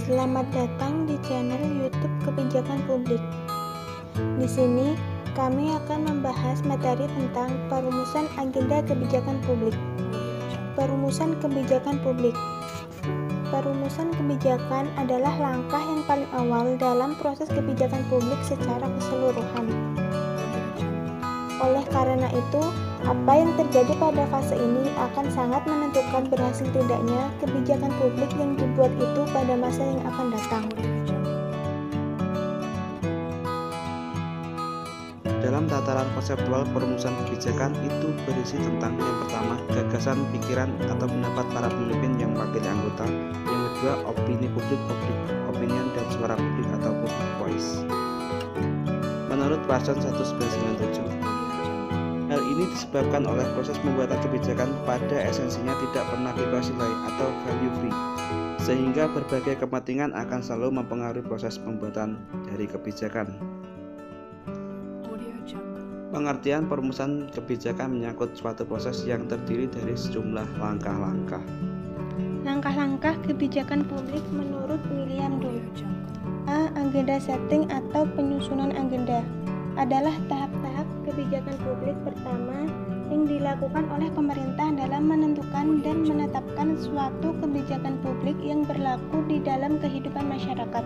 Selamat datang di channel YouTube Kebijakan Publik. Di sini kami akan membahas materi tentang perumusan agenda kebijakan publik. Perumusan kebijakan publik. Perumusan kebijakan adalah langkah yang paling awal dalam proses kebijakan publik secara keseluruhan. Oleh karena itu, apa yang terjadi pada fase ini akan sangat menentukan berhasil tidaknya kebijakan publik yang dibuat itu pada masa yang akan datang. Dalam tataran konseptual, perumusan kebijakan itu berisi tentang yang pertama, gagasan, pikiran, atau pendapat para pemimpin yang mewakili anggota. Yang kedua, opini publik, public opinion, dan suara publik atau public voice. Menurut Parsons 1997, hal ini disebabkan oleh proses pembuatan kebijakan pada esensinya tidak pernah bebas nilai atau value free, sehingga berbagai kepentingan akan selalu mempengaruhi proses pembuatan dari kebijakan. Pengertian perumusan kebijakan menyangkut suatu proses yang terdiri dari sejumlah langkah-langkah. Langkah-langkah kebijakan publik menurut William Dunn. A. Agenda setting atau penyusunan agenda adalah tahap-tahap kebijakan publik pertama yang dilakukan oleh pemerintah dalam menentukan dan menetapkan suatu kebijakan publik yang berlaku di dalam kehidupan masyarakat.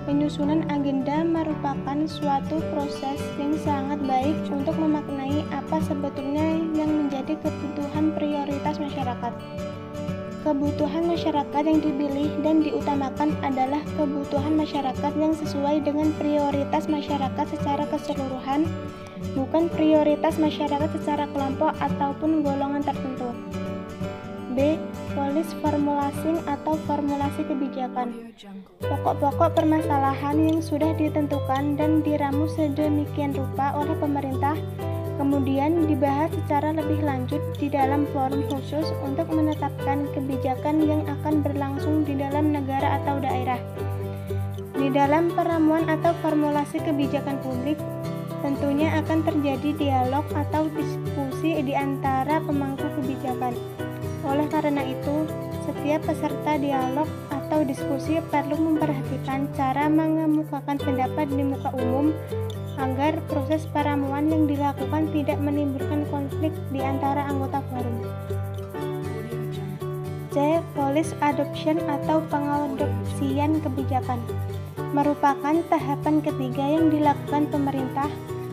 Penyusunan agenda merupakan suatu proses yang sangat baik untuk memaknai apa sebetulnya yang menjadi kebutuhan prioritas masyarakat. Kebutuhan masyarakat yang dipilih dan diutamakan adalah kebutuhan masyarakat yang sesuai dengan prioritas masyarakat secara keseluruhan, bukan prioritas masyarakat secara kelompok ataupun golongan tertentu. B. Polis formulasi atau formulasi kebijakan. Pokok-pokok permasalahan yang sudah ditentukan dan diramu sedemikian rupa oleh pemerintah kemudian dibahas secara lebih lanjut di dalam forum khusus untuk menetapkan kebijakan yang akan berlangsung di dalam negara atau daerah. Di dalam peramuan atau formulasi kebijakan publik, tentunya akan terjadi dialog atau diskusi di antara pemangku kebijakan. Oleh karena itu, setiap peserta dialog atau diskusi perlu memperhatikan cara mengemukakan pendapat di muka umum agar proses peramuan yang dilakukan tidak menimbulkan konflik di antara anggota forum. C. Policy adoption atau pengadopsian kebijakan merupakan tahapan ketiga yang dilakukan pemerintah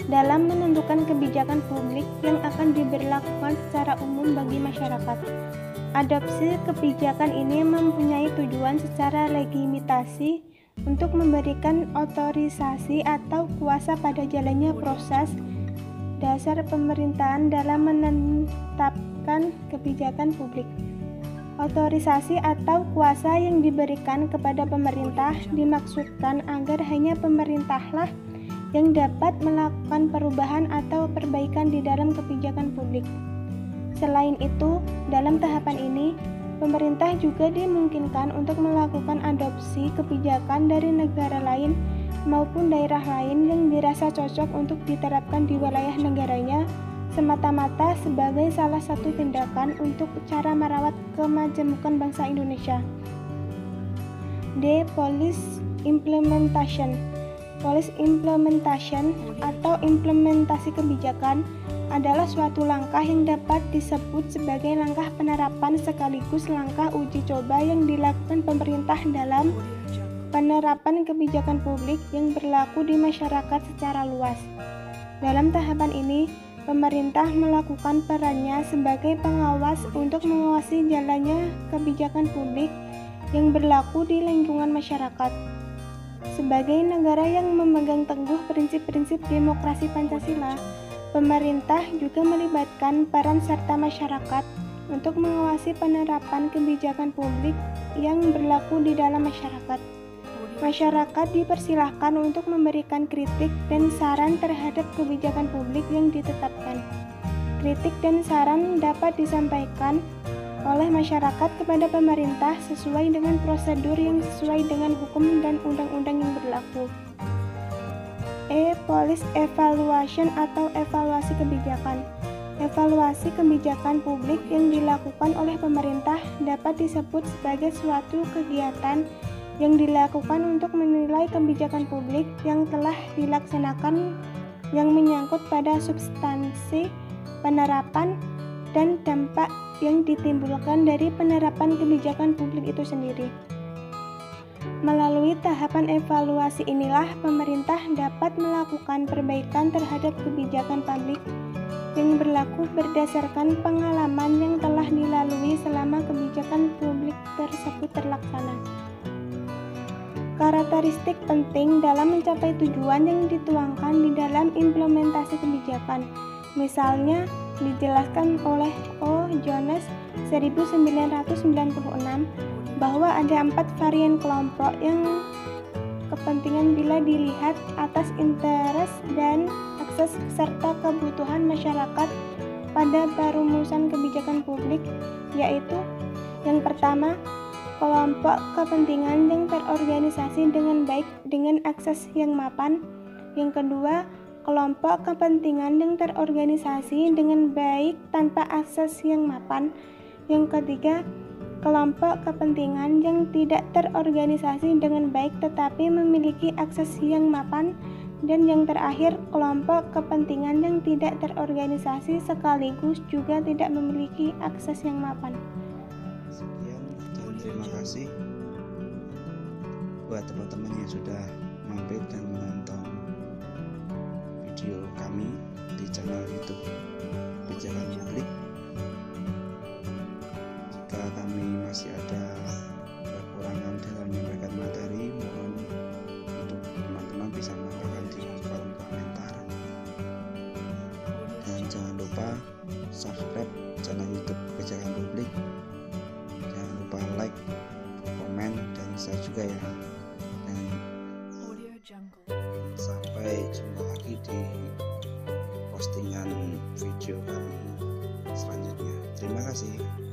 dalam menentukan kebijakan publik yang akan diberlakukan secara umum bagi masyarakat. Adopsi kebijakan ini mempunyai tujuan secara legitimasi untuk memberikan otorisasi atau kuasa pada jalannya proses dasar pemerintahan dalam menetapkan kebijakan publik. Otorisasi atau kuasa yang diberikan kepada pemerintah dimaksudkan agar hanya pemerintahlah yang dapat melakukan perubahan atau perbaikan di dalam kebijakan publik. Selain itu, dalam tahapan ini, pemerintah juga dimungkinkan untuk melakukan adopsi kebijakan dari negara lain maupun daerah lain yang dirasa cocok untuk diterapkan di wilayah negaranya, semata-mata sebagai salah satu tindakan untuk cara merawat kemajemukan bangsa Indonesia. D. Policy implementation. Policy implementation atau implementasi kebijakan adalah suatu langkah yang dapat disebut sebagai langkah penerapan sekaligus langkah uji coba yang dilakukan pemerintah dalam penerapan kebijakan publik yang berlaku di masyarakat secara luas. Dalam tahapan ini, pemerintah melakukan perannya sebagai pengawas untuk mengawasi jalannya kebijakan publik yang berlaku di lingkungan masyarakat. Sebagai negara yang memegang teguh prinsip-prinsip demokrasi Pancasila, pemerintah juga melibatkan peran serta masyarakat untuk mengawasi penerapan kebijakan publik yang berlaku di dalam masyarakat. Masyarakat dipersilahkan untuk memberikan kritik dan saran terhadap kebijakan publik yang ditetapkan. Kritik dan saran dapat disampaikan oleh masyarakat kepada pemerintah sesuai dengan prosedur yang sesuai dengan hukum dan undang-undang yang berlaku. E. Policy evaluation atau evaluasi kebijakan. Evaluasi kebijakan publik yang dilakukan oleh pemerintah dapat disebut sebagai suatu kegiatan yang dilakukan untuk menilai kebijakan publik yang telah dilaksanakan yang menyangkut pada substansi penerapan dan dampak yang ditimbulkan dari penerapan kebijakan publik itu sendiri. Melalui tahapan evaluasi inilah pemerintah dapat melakukan perbaikan terhadap kebijakan publik yang berlaku berdasarkan pengalaman yang telah dilalui selama kebijakan publik tersebut terlaksana. Karakteristik penting dalam mencapai tujuan yang dituangkan di dalam implementasi kebijakan, misalnya dijelaskan oleh O. Jones 1996 bahwa ada 4 varian kelompok yang kepentingan bila dilihat atas interest dan akses serta kebutuhan masyarakat pada perumusan kebijakan publik, yaitu yang pertama, kelompok kepentingan yang terorganisasi dengan baik dengan akses yang mapan. Yang kedua, kelompok kepentingan yang terorganisasi dengan baik tanpa akses yang mapan. Yang ketiga, kelompok kepentingan yang tidak terorganisasi dengan baik tetapi memiliki akses yang mapan. Dan yang terakhir, kelompok kepentingan yang tidak terorganisasi sekaligus juga tidak memiliki akses yang mapan. Sekian dan terima kasih buat teman-teman yang sudah mampir dan menonton video kami di channel YouTube Kebijakan Publik. Jika kami masih ada kekurangan dalam menyampaikan materi, mohon untuk teman-teman bisa menyampaikan di kolom komentar. Dan jangan lupa subscribe channel YouTube Kebijakan Publik. Jangan lupa like, komen, dan share juga ya. Dan sampai jumpa lagi di postingan video kami selanjutnya. Terima kasih.